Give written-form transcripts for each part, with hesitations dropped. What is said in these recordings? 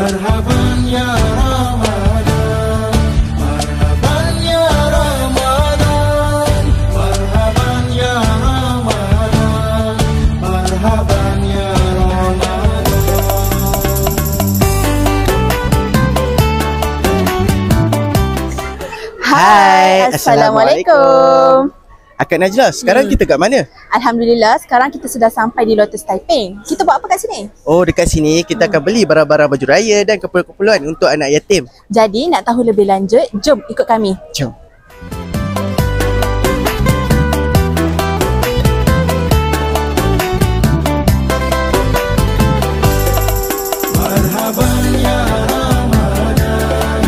Marhaban ya Ramadan, marhaban ya Ramadan, marhaban ya Ramadan, marhaban ya Ramadan. Hai, Assalamualaikum. Akak Najlah, sekarang kita kat mana? Alhamdulillah, sekarang kita sudah sampai di Lotus Taiping. Kita buat apa kat sini? Oh, dekat sini kita akan beli barang-barang baju raya dan keperluan untuk anak yatim. Jadi nak tahu lebih lanjut, jom ikut kami. Jom. Marhaban ya Ramadan,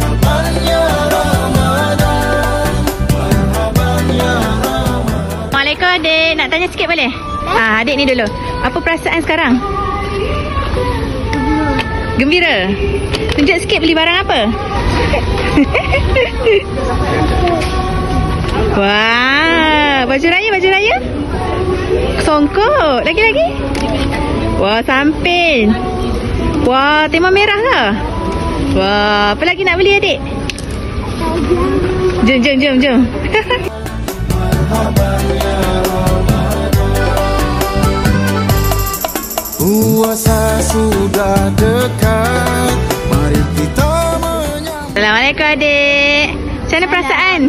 marhaban ya Ramadan, marhaban ya Ramadan. Assalamualaikum adik, nak tanya sikit boleh? Adik ni dulu. Apa perasaan sekarang? Gembira. Tunjuk sikit beli barang apa? Wah, baju raya. Songkok. Lagi-lagi? Wah, samping. Wah, tema merah lah. Wah, apa lagi nak beli adik? Jom. Puasa sudah dekat, mari kita menyambut. Assalamualaikum adik. Macam mana perasaan?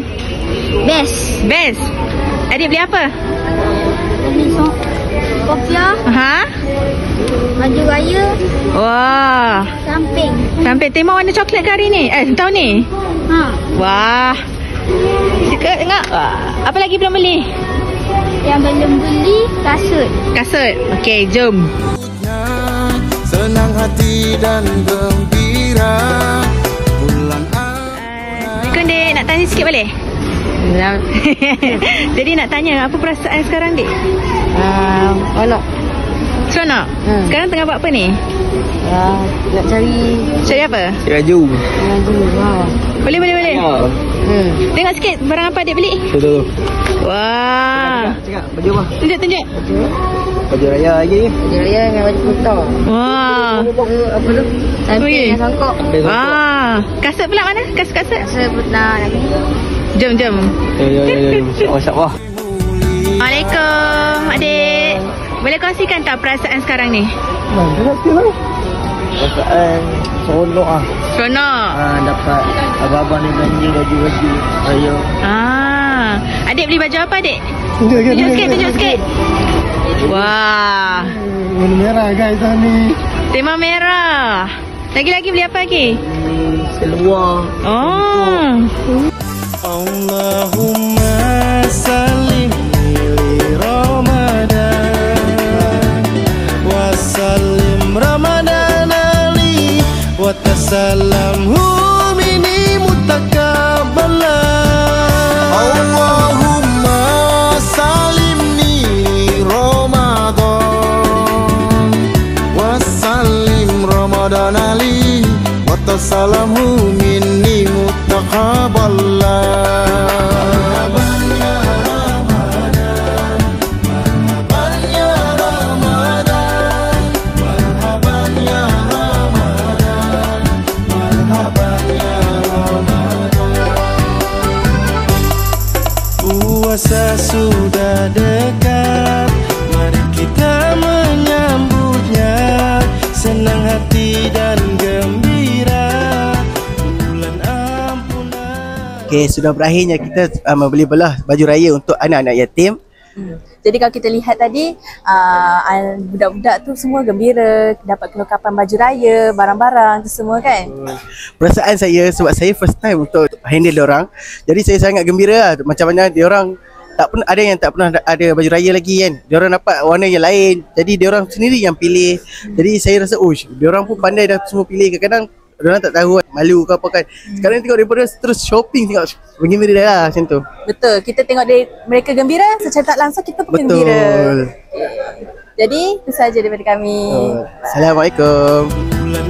Best. Adik beli apa? Kopiah, baju raya, Wah, samping. sampai tema warna coklat ke hari ni? Tahun ni? Wah. Tengok. Apa lagi belum beli? Yang belum beli, kasut. Kasut. Okey, jom. Senang hati dan gembira bulan Assalamualaikum dek, nak tanya sikit boleh? Jadi nak tanya, apa perasaan sekarang dek? Seronok? Sekarang tengah buat apa ni? Nak cari apa? Raju. Boleh. Tengok sikit barang apa adik beli? Betul. Wah. cakap baju apa? Tunjuk. Baju raya lagi. Baju raya dengan baju putih. Wah. Apa tu? Samping dengan songkok. Wah. Kasut pula mana? Kasut. Rasa pernah lagi. Jom. Ya. Masya-Allah. Assalamualaikum adik. Boleh kongsikan tak perasaan sekarang ni? Perasaan seronok ah. Seronok. Dapat abang-abang ni belanja baju-baju raya. Adik beli baju apa adik? Tunjuk sikit. Wah. Warna merah guys ni. Tema merah. Lagi beli apa lagi? Seluar. Oh. Allahumma sallim li Ramadan wa sallim Ramadan ali wa tasallamhu minni mutakabbala. Allahumma sallimni li Ramadan wa sallim Ramadan ali wa tasallamhu minni mutakabbala. Puasa sudah dekat, mari kita menyambutnya, senang hati dan gembira bulan ampunan. Okey, sudah berakhirnya kita membeli belah baju raya untuk anak-anak yatim. Jadi kalau kita lihat tadi, budak-budak tu semua gembira dapat kelengkapan baju raya, barang-barang tu semua kan. Perasaan saya sebab saya first time untuk handle diorang. Jadi saya sangat gembira lah. Macam mana diorang tak pernah ada yang tak pernah ada baju raya lagi kan. Diorang dapat warna yang lain. Jadi diorang sendiri yang pilih. Jadi saya rasa diorang pun pandai dah semua pilih. Kadang-kadang diorang tak tahu kan, malu ke apa kan. Sekarang tengok daripada terus shopping, tengok bergembira dah lah macam tu. Betul, kita tengok mereka gembira, secara tak langsung kita pun gembira. Betul. Jadi itu saja daripada kami. Assalamualaikum. Bulan